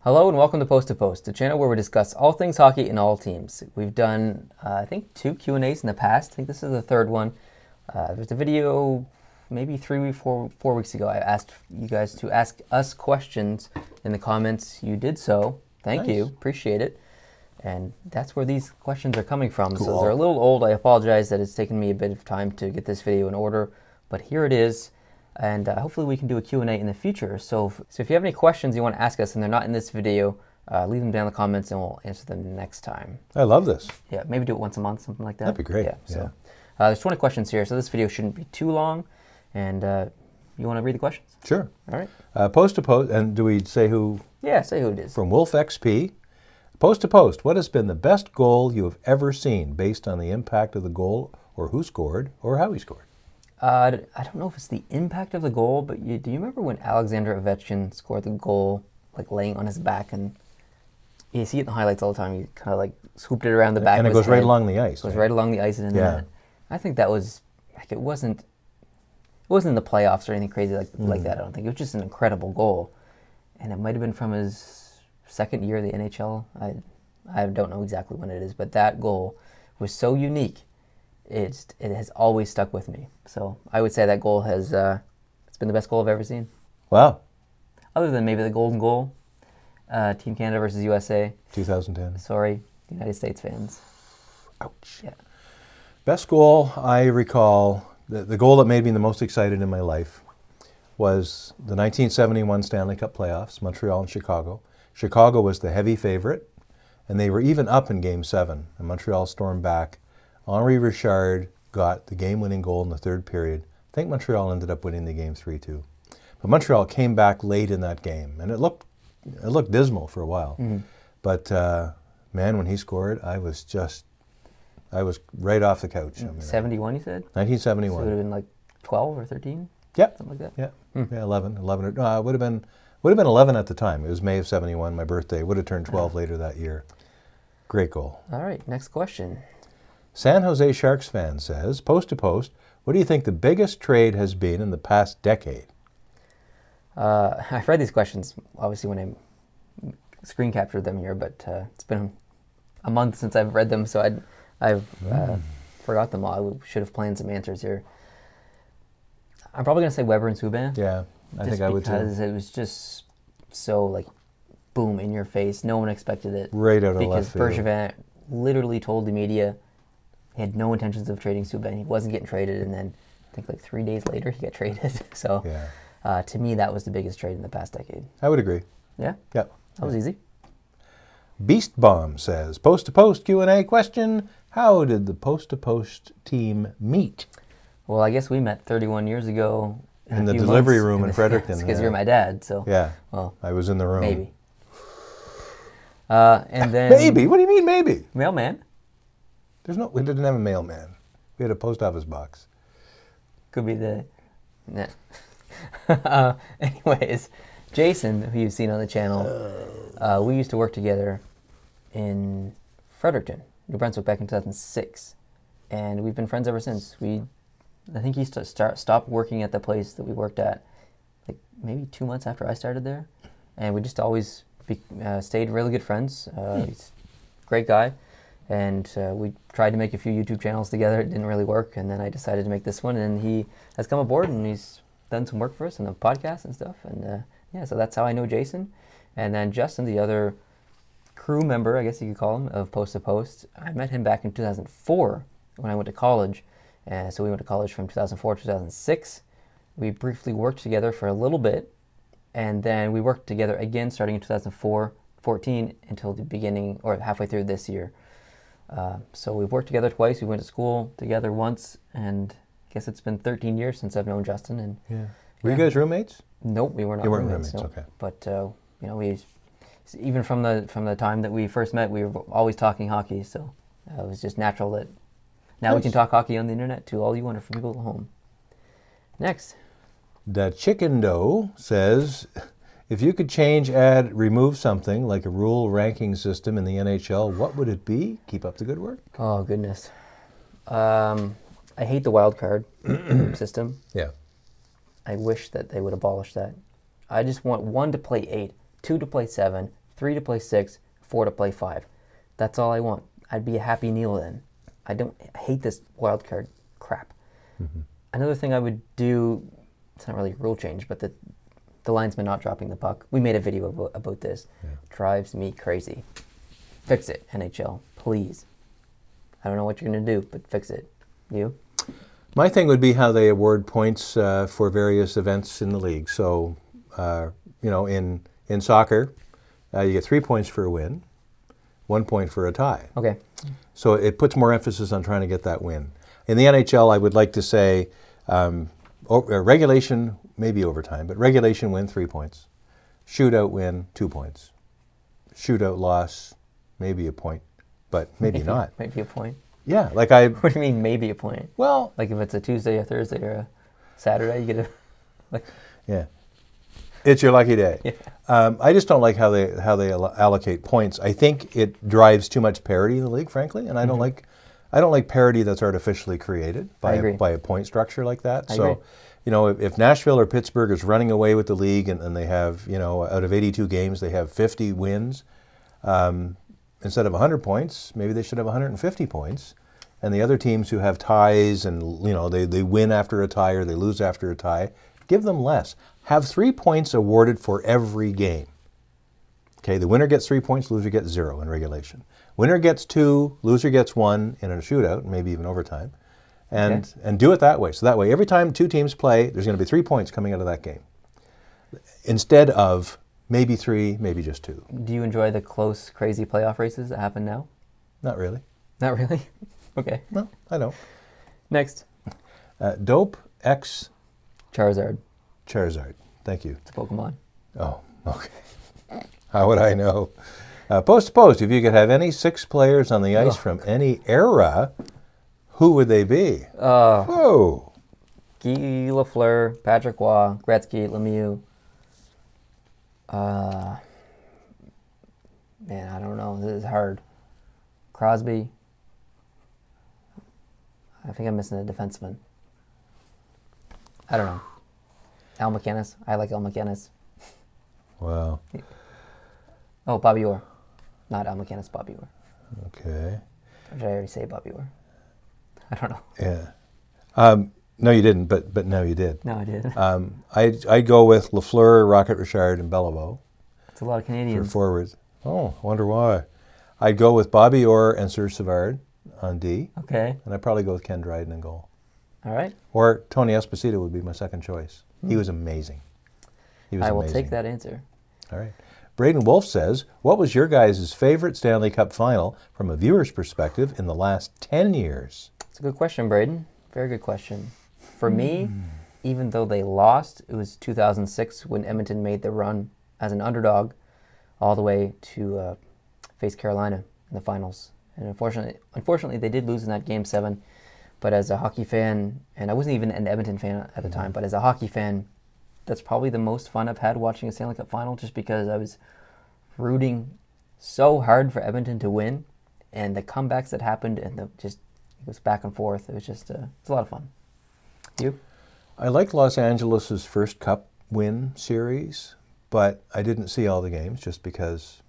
Hello and welcome to Post2Post, the channel where we discuss all things hockey and all teams. We've done, I think, 2 Q&As in the past. I think this is the third one. There's a video maybe 4 weeks ago. I asked you guys to ask us questions in the comments. You did so. Thank you. Appreciate it. And that's where these questions are coming from. Cool. So they're a little old. I apologize that it's taken me a bit of time to get this video in order, but here it is. And hopefully we can do a Q&A in the future. So if you have any questions you want to ask us and they're not in this video, leave them down in the comments and we'll answer them next time. I love this. Yeah, maybe do it once a month, something like that. That'd be great. Yeah. So there's 20 questions here, so this video shouldn't be too long. And you want to read the questions? Sure. All right. Post2Post, and do we say who? Yeah, say who it is. From Wolf XP. Post2Post, what has been the best goal you have ever seen based on the impact of the goal or who scored or how he scored? I don't know if it's the impact of the goal, but do you remember when Alexander Ovechkin scored the goal, like laying on his back, and you see it in the highlights all the time. He kind of like swooped it around the back, and it goes right along the ice. It goes right along the ice and in the net. I think that was like it wasn't in the playoffs or anything crazy like that. I don't think it was just an incredible goal, and it might have been from his second year of the NHL. I don't know exactly when it is, but that goal was so unique. It has always stuck with me. So I would say that goal has it's been the best goal I've ever seen. Wow. Other than maybe the golden goal, Team Canada versus USA. 2010. Sorry, United States fans. Ouch. Yeah. Best goal I recall, the goal that made me the most excited in my life was the 1971 Stanley Cup playoffs, Montreal and Chicago. Chicago was the heavy favorite, and they were even up in Game 7, and Montreal stormed back. Henri Richard got the game-winning goal in the third period. I think Montreal ended up winning the game 3-2. But Montreal came back late in that game, and it looked dismal for a while. But man, when he scored, I was right off the couch. 71, you said? 1971. So it would have been like 12 or 13? Yep. Something like that? Yeah, 11. No, it would have been 11 at the time. It was May of 71, my birthday. Would have turned 12 later that year. Great goal. All right, next question. San Jose Sharks fan says, Post2Post, what do you think the biggest trade has been in the past decade? I've read these questions, obviously, when I screen captured them here, but it's been a month since I've read them, so I've forgot them all. I should have planned some answers here. I'm probably going to say Weber and Subban. Yeah, I think I would too. Because it was just so, like, boom, in your face. No one expected it. Right out of left field. Because Bergevin literally told the media he had no intentions of trading Subban. He wasn't getting traded, and then I think like 3 days later he got traded. So to me, that was the biggest trade in the past decade. I would agree. Yeah? Yeah. That was easy. Beast Bomb says, Post2Post Q&A question, how did the Post2Post team meet? Well, I guess we met 31 years ago. In the delivery room in Fredericton. Because you're my dad, so. Yeah. Well, I was in the room. Maybe. And then. Maybe? What do you mean maybe? Mailman? We didn't have a mailman. We had a post office box. Could be the... Nah. Anyways, Jason, who you've seen on the channel, we used to work together in Fredericton, New Brunswick, back in 2006. And we've been friends ever since. I think he stopped working at the place that we worked at like maybe 2 months after I started there. And we just always stayed really good friends. He's a great guy. And we tried to make a few YouTube channels together. It didn't really work. And then I decided to make this one. And he has come aboard and he's done some work for us on the podcast and stuff. And yeah, so that's how I know Jason. And then Justin, the other crew member, I guess you could call him, of Post2Post. I met him back in 2004 when I went to college. So we went to college from 2004 to 2006. We briefly worked together for a little bit. And then we worked together again starting in 2014 until the beginning or halfway through this year. So we've worked together twice. We went to school together once, and I guess it's been 13 years since I've known Justin. And Were you guys roommates? Nope, we were not. You weren't roommates. Okay. But you know, even from the time that we first met, we were always talking hockey. So it was just natural that now we can talk hockey on the internet to all you wonderful people at home. Next, the Chicken Dough says, if you could change, add, remove something like a rule ranking system in the NHL, what would it be? Keep up the good work. Oh, goodness. I hate the wild card system. Yeah. I wish that they would abolish that. I just want 1 to play 8, 2 to play 7, 3 to play 6, 4 to play 5. That's all I want. I'd be a happy Neil then. I hate this wild card crap. Another thing I would do, it's not really a rule change, but the linesman not dropping the puck. We made a video about this. Yeah. Drives me crazy. Fix it, NHL, please. I don't know what you're going to do, but fix it. You? My thing would be how they award points for various events in the league. So, in soccer, you get 3 points for a win, 1 point for a tie. Okay. So it puts more emphasis on trying to get that win. In the NHL, I would like to say regulation, maybe overtime, but regulation win 3 points. Shootout win 2 points. Shootout loss, maybe a point, but maybe not. Maybe a point. Yeah, What do you mean maybe a point? Well, like if it's a Tuesday or Thursday or a Saturday, you get a yeah, it's your lucky day. Yeah. I just don't like how they allocate points. I think it drives too much parity in the league, frankly, and I don't like parity that's artificially created by a point structure like that. I agree. If Nashville or Pittsburgh is running away with the league and they have, out of 82 games, they have 50 wins, instead of 100 points, maybe they should have 150 points. And the other teams who have ties and, they win after a tie or they lose after a tie, give them less. Have 3 points awarded for every game. Okay, the winner gets 3 points, loser gets 0 in regulation. Winner gets 2, loser gets 1 in a shootout, maybe even overtime. And do it that way. So that way, every time 2 teams play, there's going to be 3 points coming out of that game. Instead of maybe 3, maybe just 2. Do you enjoy the close, crazy playoff races that happen now? Not really. Not really? Okay. No, I don't. Next. Dope X Charizard. Thank you. It's a Pokemon. Oh, okay. How would I know? Post2Post, if you could have any 6 players on the ice from any era, who would they be? Whoa. Guy Lafleur, Patrick Waugh, Gretzky, Lemieux. Man, I don't know. This is hard. Crosby. I think I'm missing a defenseman. I don't know. Al McInnes. I like Al McInnes. Wow. Oh, Bobby Orr. Not Al McInnes, Bobby Orr. Okay. Or did I already say Bobby Orr? I don't know. Yeah. No, you didn't, but no, you did. No, I did. I'd go with Lafleur, Rocket Richard, and Beliveau. It's a lot of Canadians. For forwards. Oh, I wonder why. I'd go with Bobby Orr and Serge Savard on D. Okay. And I'd probably go with Ken Dryden in goal. All right. Or Tony Esposito would be my second choice. He was amazing. I will take that answer. All right. Braden Wolf says, what was your guys' favorite Stanley Cup final from a viewer's perspective in the last 10 years? It's a good question, Braden. Very good question. For me, even though they lost, it was 2006 when Edmonton made the run as an underdog all the way to face Carolina in the finals. And unfortunately, they did lose in that Game 7. But as a hockey fan, and I wasn't even an Edmonton fan at the time, but as a hockey fan, that's probably the most fun I've had watching a Stanley Cup final, just because I was rooting so hard for Edmonton to win, and the comebacks that happened, and it was back and forth. It was just it's a lot of fun. You? I liked Los Angeles' first Cup win series, but I didn't see all the games just because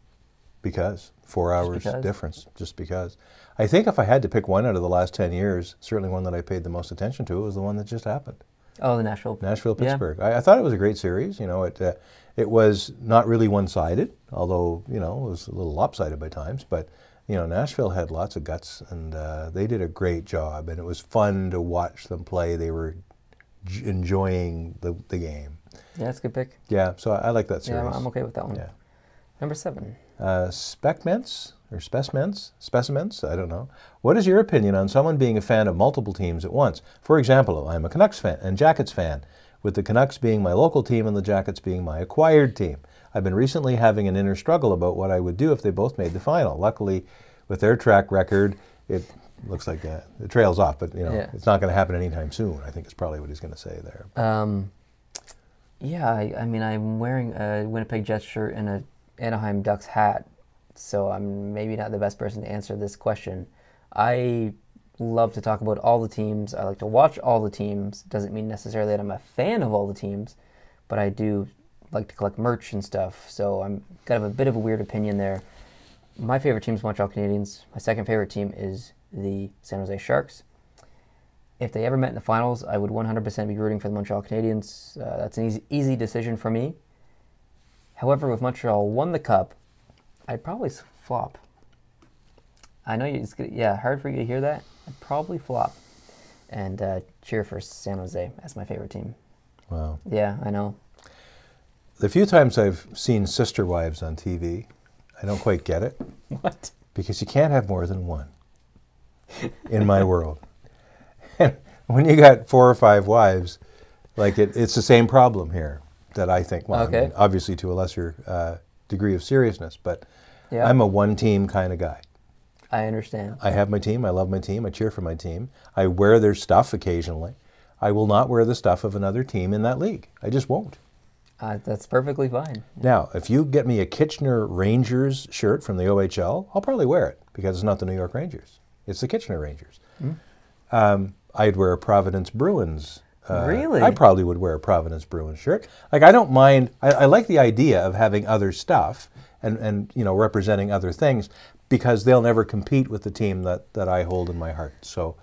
4 hours difference, just because. I think if I had to pick one out of the last 10 years, certainly one that I paid the most attention to, was the one that just happened. Oh, the Nashville-Pittsburgh. Yeah. I thought it was a great series. It was not really one-sided, although, it was a little lopsided by times. But, Nashville had lots of guts, and they did a great job. And it was fun to watch them play. They were enjoying the game. Yeah, that's a good pick. Yeah, so I like that series. Yeah, I'm okay with that one. Yeah. Number 7. Specimens, I don't know. What is your opinion on someone being a fan of multiple teams at once? For example, I'm a Canucks fan and Jackets fan, with the Canucks being my local team and the Jackets being my acquired team. I've been recently having an inner struggle about what I would do if they both made the final. Luckily, with their track record, it looks like it trails off, but it's not going to happen anytime soon, I think is probably what he's going to say there. Yeah, I mean, I'm wearing a Winnipeg Jets shirt and a Anaheim Ducks hat, so I'm maybe not the best person to answer this question. I love to talk about all the teams. I like to watch all the teams. Doesn't mean necessarily that I'm a fan of all the teams, but I do like to collect merch and stuff, so I'm kind of a bit of a weird opinion there. My favorite team is Montreal Canadiens. My second favorite team is the San Jose Sharks. If they ever met in the finals, I would 100% be rooting for the Montreal Canadiens. That's an easy decision for me. However, if Montreal won the Cup, I'd probably flop. I know hard for you to hear that. I'd probably flop and cheer for San Jose as my favorite team. Wow. Yeah, I know. The few times I've seen Sister Wives on TV, I don't quite get it. What? Because you can't have more than one in my world. And when you got 4 or 5 wives, like it's the same problem here that I think, well, Okay. I mean, obviously to a lesser degree of seriousness, but Yeah. I'm a one-team kind of guy. I understand. I have my team, I love my team, I cheer for my team. I wear their stuff occasionally. I will not wear the stuff of another team in that league. I just won't. That's perfectly fine. Now, if you get me a Kitchener Rangers shirt from the OHL, I'll probably wear it because it's not the New York Rangers. It's the Kitchener Rangers. I'd wear a Providence Bruins. Really? I probably would wear a Providence Bruins shirt. Like, I don't mind. I like the idea of having other stuff and representing other things because they'll never compete with the team that I hold in my heart. So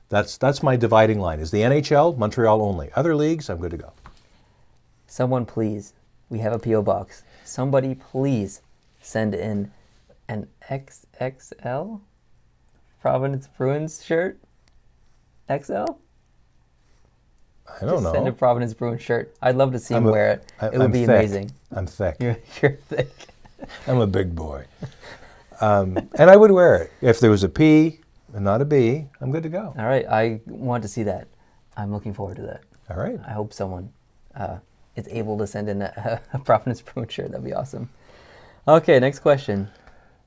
that's my dividing line. Is the NHL, Montreal only. Other leagues, I'm good to go. Someone please, we have a P.O. box. Somebody please send in an XXL Providence Bruins shirt. XL? I don't know. Send a Providence Bruins shirt. I'd love to see him wear it. It would be thick. amazing. I'm thick. You're thick. I'm a big boy. And I would wear it. If there was a P and not a B, I'm good to go. All right, I want to see that. I'm looking forward to that. All right. I hope someone is able to send in a Providence Bruins shirt. That'd be awesome. Okay, next question.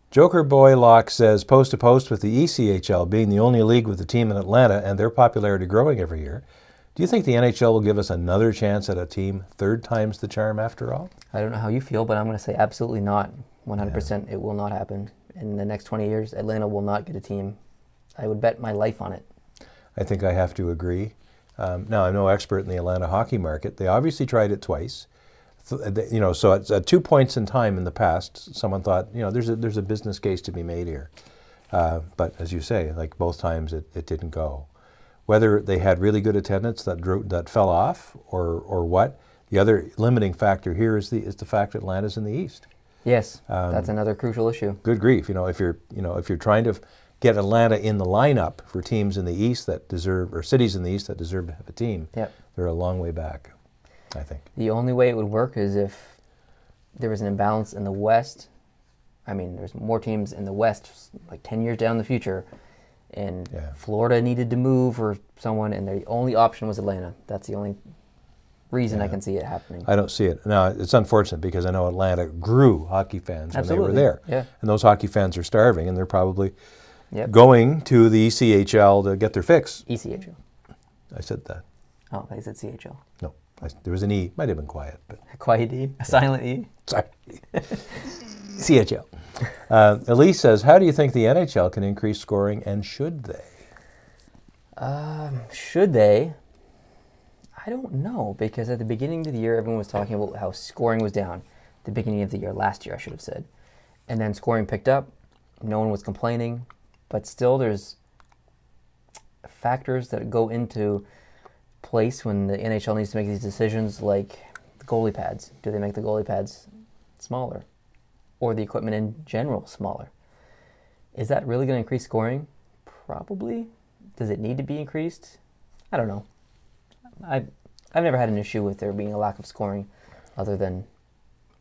Joker Boy Locke says, Post2Post with the ECHL being the only league with a team in Atlanta and their popularity growing every year, do you think the NHL will give us another chance at a team 3rd time's the charm after all? I don't know how you feel, but I'm going to say absolutely not. 100% it will not happen. In the next 20 years, Atlanta will not get a team. I would bet my life on it. I think I have to agree. Now, I'm no expert in the Atlanta hockey market. They obviously tried it twice. So at 2 points in time in the past, someone thought, there's a business case to be made here. But as you say, like both times, it didn't go. Whether they had really good attendance that fell off or what, the other limiting factor here is the fact that Atlanta's in the East. Yes, that's another crucial issue. Good grief! If you're trying to get Atlanta in the lineup for teams in the East that deserve, or cities in the East that deserve to have a team, Yep. they're a long way back, I think. The only way it would work is if there was an imbalance in the West. I mean, there's more teams in the West, like 10 years down the future, and Florida needed to move or someone, and the only option was Atlanta. That's the only reason I can see it happening. I don't see it. Now, it's unfortunate because I know Atlanta grew hockey fans when they were there. Yeah. And those hockey fans are starving, and they're probably Going to the ECHL to get their fix. ECHL. I said that. Oh, I said CHL. No, there was an E. Might have been quiet, but A quiet E, a silent E. sorry. CHL. Elise says, how do you think the NHL can increase scoring, and should they? Should they? I don't know, because at the beginning of the year, everyone was talking about how scoring was down. The beginning of the year, last year, I should have said. And then scoring picked up. No one was complaining. But still, there's factors that go into place when the NHL needs to make these decisions, like the goalie pads. Do they make the goalie pads smaller? Or the equipment in general smaller? Is that really going to increase scoring? Probably. Does it need to be increased? I don't know. I've never had an issue with there being a lack of scoring other than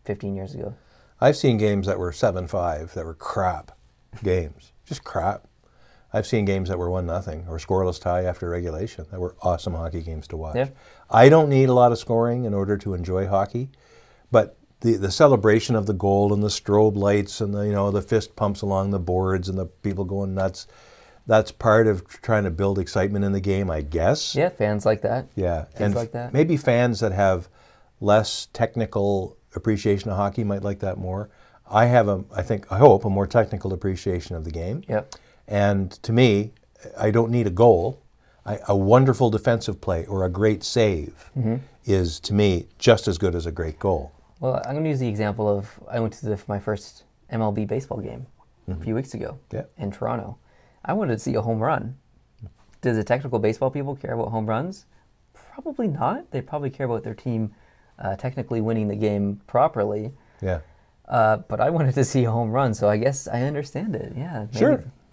15 years ago. I've seen games that were 7-5 that were crap games. Just crap. I've seen games that were 1-0 or scoreless tie after regulation that were awesome hockey games to watch. Yeah. I don't need a lot of scoring in order to enjoy hockey, but the celebration of the goal and the strobe lights and the fist pumps along the boards and the people going nuts, that's part of trying to build excitement in the game, I guess. Yeah, fans like that. Yeah, Fans like that. Maybe fans that have less technical appreciation of hockey might like that more. I have I hope a more technical appreciation of the game. Yep. And to me, I don't need a goal. A wonderful defensive play or a great save is, to me, just as good as a great goal. Well, I'm going to use the example of I went to my first MLB baseball game a few weeks ago in Toronto. I wanted to see a home run. Do the technical baseball people care about home runs? Probably not. They probably care about their team technically winning the game properly. Yeah. But I wanted to see a home run, so I guess I understand it. Yeah.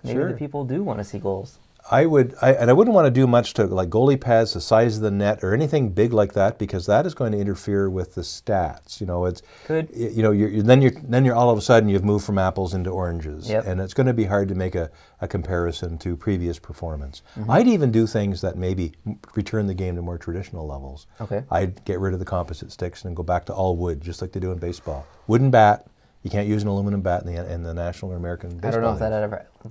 Maybe the people do want to see goals. I wouldn't want to do much to like goalie pads, the size of the net, or anything big like that, because that is going to interfere with the stats. You know, then you're all of a sudden you've moved from apples into oranges, and it's going to be hard to make a comparison to previous performance. I'd even do things that maybe return the game to more traditional levels. Okay. I'd get rid of the composite sticks and go back to all wood, just like they do in baseball. Wooden bat. You can't use an aluminum bat in the National or American baseball. I don't know if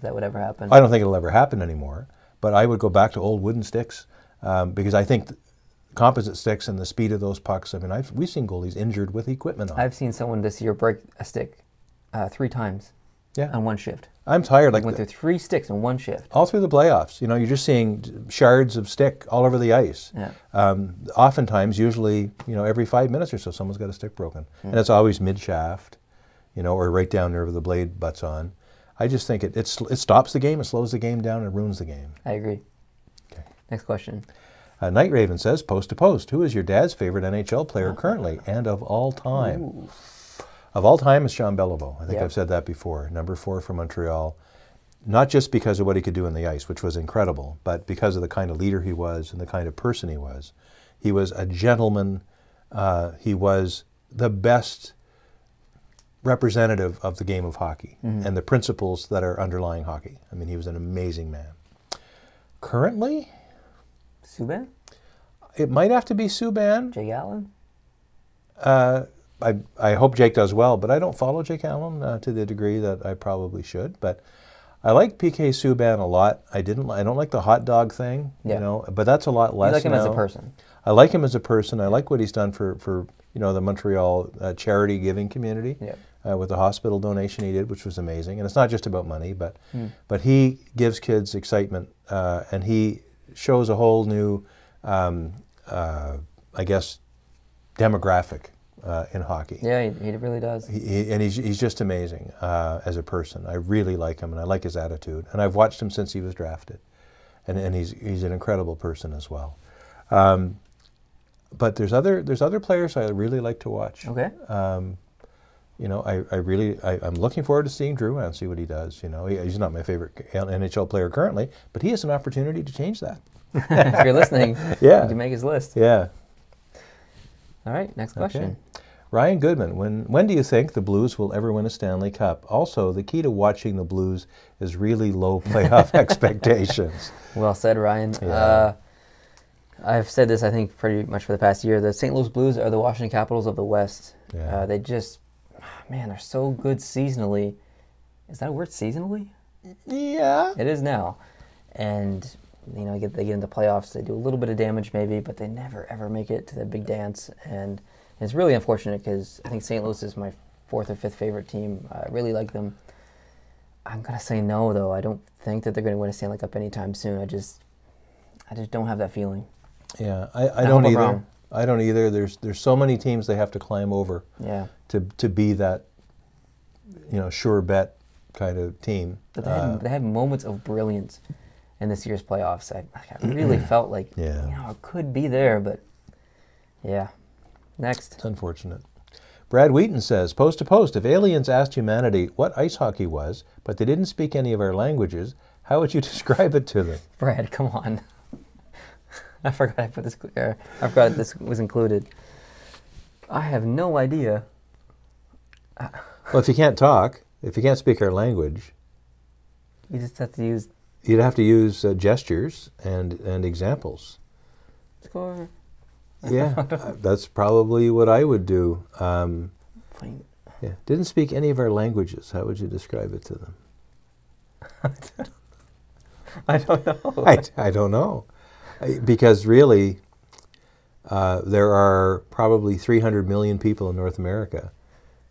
that would ever happen. I don't think it'll ever happen anymore, but I would go back to old wooden sticks because I think composite sticks and the speed of those pucks, I mean, we've seen goalies injured with equipment on. I've seen someone this year break a stick 3 times on one shift. I'm tired. Went through 3 sticks in one shift. All through the playoffs. You know, you're just seeing shards of stick all over the ice. Yeah. Oftentimes, usually, every 5 minutes or so, someone's got a stick broken. And it's always mid-shaft. Or right down there where the blade butts on. I just think it stops the game, it slows the game down, and ruins the game. I agree. Okay. Next question. Night Raven says, Post to Post, who is your dad's favorite NHL player currently and of all time? Ooh. Of all time is Jean Beliveau. I think I've said that before. Number 4 for Montreal. Not just because of what he could do on the ice, which was incredible, but because of the kind of leader he was and the kind of person he was. He was a gentleman. He was the best representative of the game of hockey and the principles that are underlying hockey. I mean, he was an amazing man. Currently? Subban? It might have to be Subban. Jake Allen? I hope Jake does well, but I don't follow Jake Allen to the degree that I probably should. But I like PK Subban a lot. I don't like the hot dog thing, but that's a lot less You like him now. as a person? I like him as a person. I like what he's done for the Montreal charity giving community. Yeah. With the hospital donation he did, which was amazing. And it's not just about money, but he gives kids excitement, and he shows a whole new, I guess, demographic in hockey. Yeah, he really does. He's just amazing as a person. I really like him, and I like his attitude. And I've watched him since he was drafted, and he's an incredible person as well. But there's other players I really like to watch. Okay. I'm looking forward to seeing Drew and see what he does. He's not my favorite NHL player currently, but he has an opportunity to change that. If you're listening, you can make his list. Yeah. All right, next question. Okay. Ryan Goodman, when do you think the Blues will ever win a Stanley Cup? Also, the key to watching the Blues is really low playoff expectations. Well said, Ryan. Yeah. I've said this, I think, pretty much for the past year. The St. Louis Blues are the Washington Capitals of the West. Yeah. They just... Man, they're so good seasonally. Is that a word, seasonally? Yeah. It is now. And, they get into playoffs, they do a little bit of damage maybe, but they never, ever make it to the big dance. And it's really unfortunate because I think St. Louis is my 4th or 5th favorite team. I really like them. I'm going to say no, though. I don't think that they're going to win a Stanley Cup anytime soon. I just don't have that feeling. Yeah, I don't either. I don't either. There's so many teams they have to climb over to be that sure bet kind of team. But they had moments of brilliance in this year's playoffs. I really felt like it could be there, but Next. It's unfortunate. Brad Wheaton says, Post to Post, if aliens asked humanity what ice hockey was, but they didn't speak any of our languages, how would you describe it to them? Brad, come on. I forgot this was included. I have no idea. Well, if you can't talk, if you can't speak our language, you just have to use... You'd have to use gestures and examples. Score. Yeah, that's probably what I would do. Didn't speak any of our languages. How would you describe it to them? I don't know. I don't know. Because really, there are probably 300 million people in North America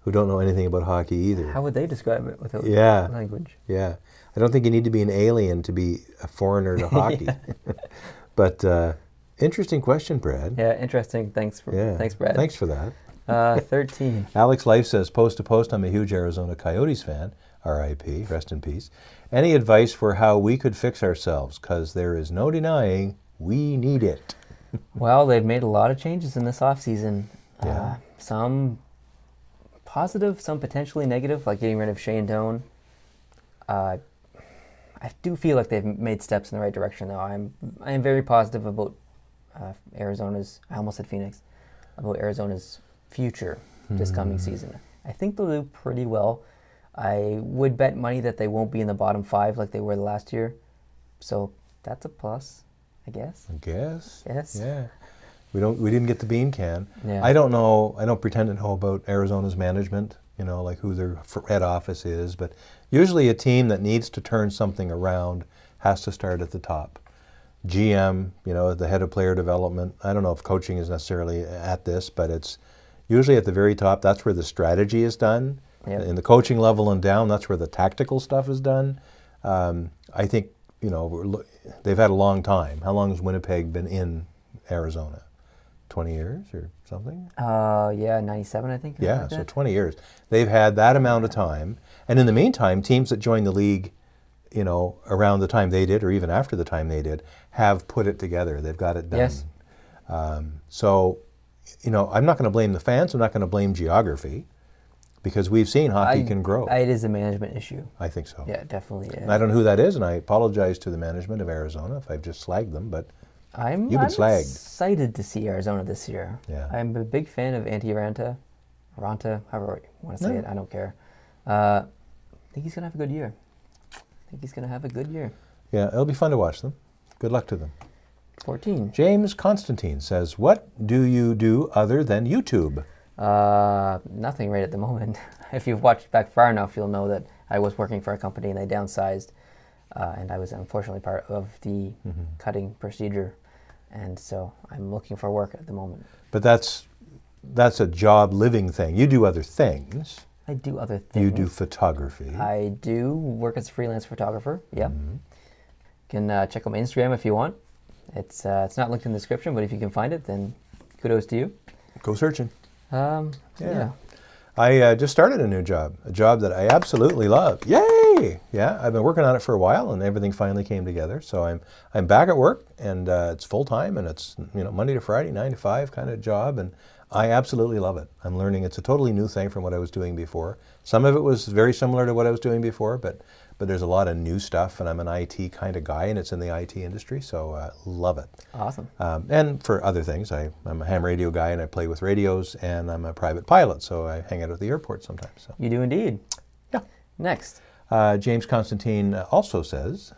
who don't know anything about hockey either. How would they describe it without language? Yeah. I don't think you need to be an alien to be a foreigner to hockey. But interesting question, Brad. Yeah, interesting. Thanks, Brad. Thanks for that. 13. Alex Life says, Post to Post, I'm a huge Arizona Coyotes fan. R.I.P., rest in peace. Any advice for how we could fix ourselves? Because there is no denying we need it. Well, they've made a lot of changes in this offseason. Yeah. Some positive, some potentially negative, like getting rid of Shane Doan. I do feel like they've made steps in the right direction, though. I am very positive about Arizona's, I almost said Phoenix, about Arizona's future this coming season. I think they'll do pretty well. I would bet money that they won't be in the bottom 5 like they were last year. So that's a plus, I guess. I guess. Yes. Yeah. We didn't get the bean can. Yeah. I don't know. I don't pretend to know about Arizona's management, like who their head office is, but usually a team that needs to turn something around has to start at the top. GM, the head of player development. I don't know if coaching is necessarily at this, but it's usually at the very top. That's where the strategy is done. Yep. In the coaching level and down, that's where the tactical stuff is done. I think, they've had a long time. How long has Winnipeg been in Arizona? 20 years or something? Yeah, 97, I think. Yeah, like so that. 20 years. They've had that amount of time. And in the meantime, teams that joined the league, around the time they did or even after the time they did, have put it together. They've got it done. Yes. So, I'm not going to blame the fans. I'm not going to blame geography. Because we've seen hockey can grow. It is a management issue. I think so. Yeah, definitely. Yeah. And I don't know who that is, and I apologize to the management of Arizona if I've just slagged them, but I'm slagged. excited to see Arizona this year. Yeah. I'm a big fan of Ranta, however you want to say it. I don't care. I think he's going to have a good year. Yeah, it'll be fun to watch them. Good luck to them. 14. James Constantine says, what do you do other than YouTube? Nothing right at the moment. If you've watched back far enough, you'll know that I was working for a company and they downsized, and I was unfortunately part of the cutting procedure, and so I'm looking for work at the moment. But that's a job living thing. You do other things. I do other things. You do photography. I do work as a freelance photographer. Yeah. You can check out my Instagram if you want. It's not linked in the description, but if you can find it, then kudos to you. Go searching. Yeah. I just started a new job, a job that I absolutely love. Yay! Yeah, I've been working on it for a while, and everything finally came together. So I'm back at work, and it's full time, and it's Monday to Friday, 9 to 5 kind of job, and I absolutely love it. I'm learning. It's a totally new thing from what I was doing before. Some of it was very similar to what I was doing before, but there's a lot of new stuff, and I'm an IT kind of guy, and it's in the IT industry, so love it. Awesome. And for other things, I'm a ham radio guy, and I play with radios, and I'm a private pilot, so I hang out at the airport sometimes. So. You do indeed. Yeah. Next. James Constantine also says,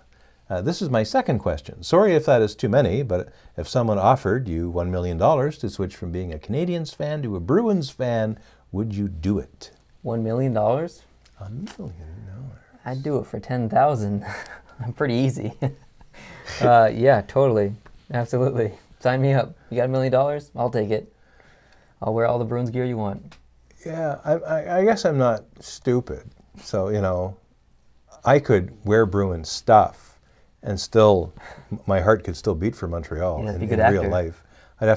this is my second question. Sorry if that is too many, but if someone offered you $1 million to switch from being a Canadiens fan to a Bruins fan, would you do it? $1 million? $1 million. I'd do it for 10,000. I'm pretty easy. Yeah, totally. Absolutely. Sign me up. You got $1 million? I'll take it. I'll wear all the Bruins gear you want. Yeah, I guess I'm not stupid. So, I could wear Bruins stuff and still, my heart could still beat for Montreal in real life. I'd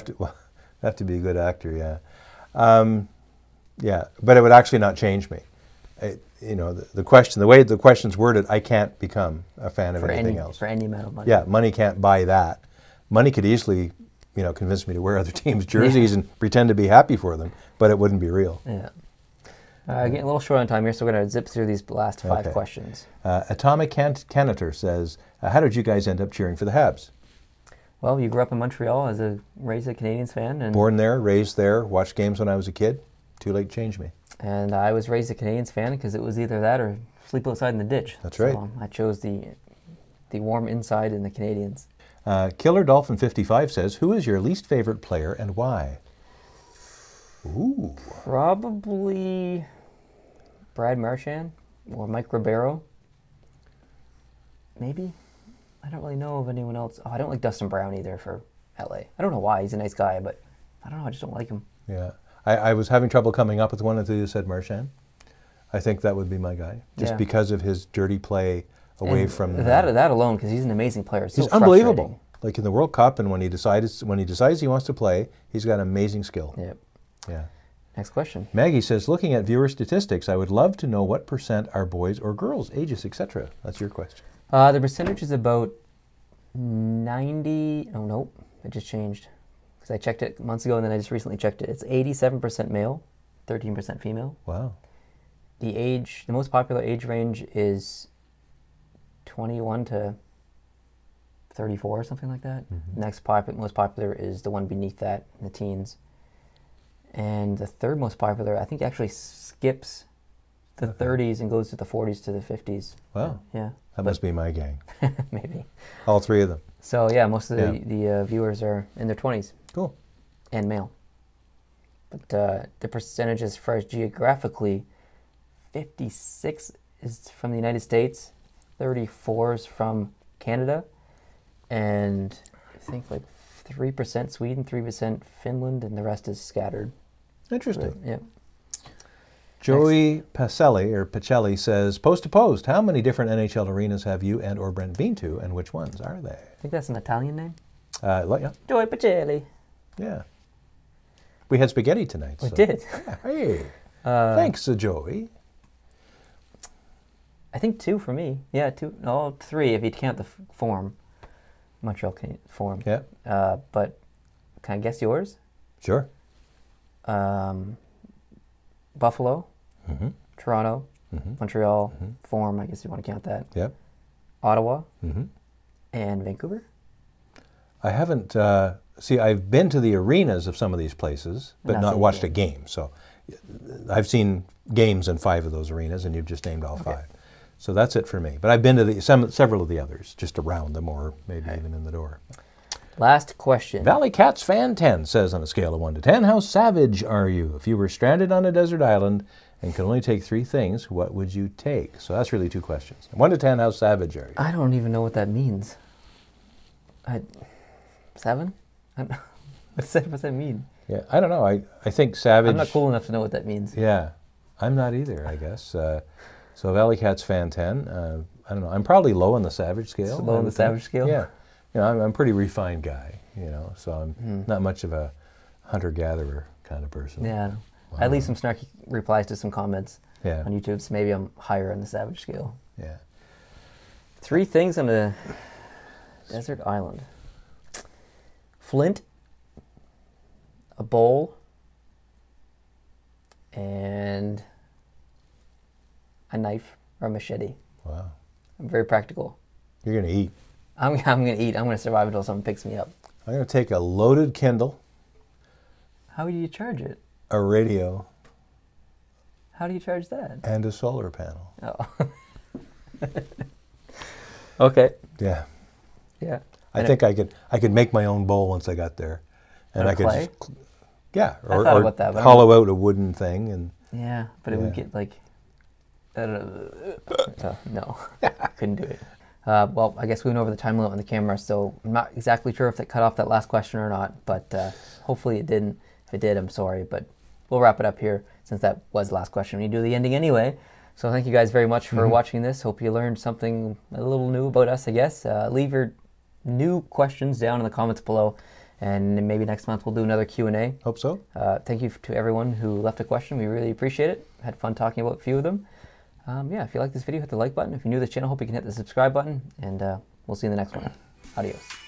have to be a good actor, yeah. Yeah, but it would actually not change me. The way the question's worded, I can't become a fan of anything else. For any amount of money. Yeah, money can't buy that. Money could easily, convince me to wear other teams' jerseys and pretend to be happy for them, but it wouldn't be real. Yeah. Getting a little short on time here, so we're going to zip through these last 5 questions. Atomic Canator says, how did you guys end up cheering for the Habs? Well, you grew up in Montreal raised a Canadiens fan. And born there, raised there, watched games when I was a kid. Too late to change me. And I was raised a Canadiens fan because it was either that or sleep outside in the ditch. That's right. So I chose the warm inside in the Canadiens. Killer Dolphin 55 says, who is your least favorite player and why? Ooh. Probably Brad Marchand or Mike Ribeiro. Maybe. I don't really know of anyone else. Oh, I don't like Dustin Brown either for LA. I don't know why. He's a nice guy, but I don't know. I just don't like him. Yeah. I was having trouble coming up with one until you said Marchand. I think that would be my guy, just because of his dirty play away from that alone. Because he's an amazing player. It's he's unbelievable. Like in the World Cup, and when he decides he wants to play, he's got amazing skill. Yep. Yeah. Next question. Maggie says, looking at viewer statistics, I would love to know what % are boys or girls, ages, etc. That's your question. The percentage is about 90. Oh, nope. It just changed. Because I checked it months ago and then I just recently checked it. It's 87% male, 13% female. Wow. The most popular age range is 21 to 34 or something like that. Mm-hmm. Next most popular is the one beneath that, in the teens. And the third most popular, I think, actually skips the 30s and goes to the 40s to the 50s. Wow. Yeah. That must be my gang. Maybe. All three of them. So yeah, most of the viewers are in their 20s. Cool. And male. But the percentage as far as geographically, 56 is from the United States, 34 is from Canada, and I think like 3% Sweden, 3% Finland, and the rest is scattered. Interesting. So, yeah. Joey Pacelli says, Post to Post, how many different NHL arenas have you and or Brent been to, and which ones are they? I think that's an Italian name. Yeah. Joey Pacelli. Yeah. We had spaghetti tonight. We did. Yeah, hey. Thanks, Joey. I think 2 for me. Yeah, 2. No, 3 if you count the Forum. Montreal Forum. Yeah. But can I guess yours? Sure. Buffalo, Mm-hmm. Toronto, Mm-hmm. Montreal, Mm-hmm. Forum, I guess you want to count that. Yep. Ottawa, Mm-hmm. and Vancouver. I haven't, I've been to the arenas of some of these places, but not watched a game. So I've seen games in 5 of those arenas, and you've just named all 5. So that's it for me. But I've been to several of the others, just around them or maybe even in the door. Last question. Valley Cats Fan 10 says, on a scale of 1 to 10, how savage are you? If you were stranded on a desert island and could only take 3 things, what would you take? So that's really 2 questions. 1 to 10, how savage are you? I don't even know what that means. 7? What's that mean? Yeah, I don't know. I think savage... I'm not cool enough to know what that means. Yeah, I'm not either, I guess. So Valley Cats Fan 10, I don't know. I'm probably low on the savage scale. Low on the savage scale? Yeah. You know, I'm a pretty refined guy, you know, so I'm not much of a hunter-gatherer kind of person. Yeah. Wow. I leave some snarky replies to some comments on YouTube, so maybe I'm higher on the savage scale. Yeah. 3 things on a desert island. Flint, a bowl, and a knife or a machete. Wow. I'm very practical. You're going to eat. I'm going to eat. I'm going to survive until someone picks me up. I'm going to take a loaded Kindle. How do you charge it? A radio. How do you charge that? And a solar panel. Oh. Okay. Yeah. Yeah. I think I could make my own bowl once I got there. And I could clay? or about that, hollow out a wooden thing and yeah, but it would get like no. Couldn't do it. Well, I guess we went over the time limit on the camera, so I'm not exactly sure if that cut off that last question or not, but hopefully it didn't. If it did, I'm sorry, but we'll wrap it up here since that was the last question. We do the ending anyway. So thank you guys very much for watching this. Hope you learned something a little new about us, I guess. Leave your new questions down in the comments below, and maybe next month we'll do another Q&A. Hope so. Thank you to everyone who left a question. We really appreciate it. Had fun talking about a few of them. Yeah, if you like this video, hit the like button. If you're new to the channel, hope you can hit the subscribe button, and we'll see you in the next one. Adios.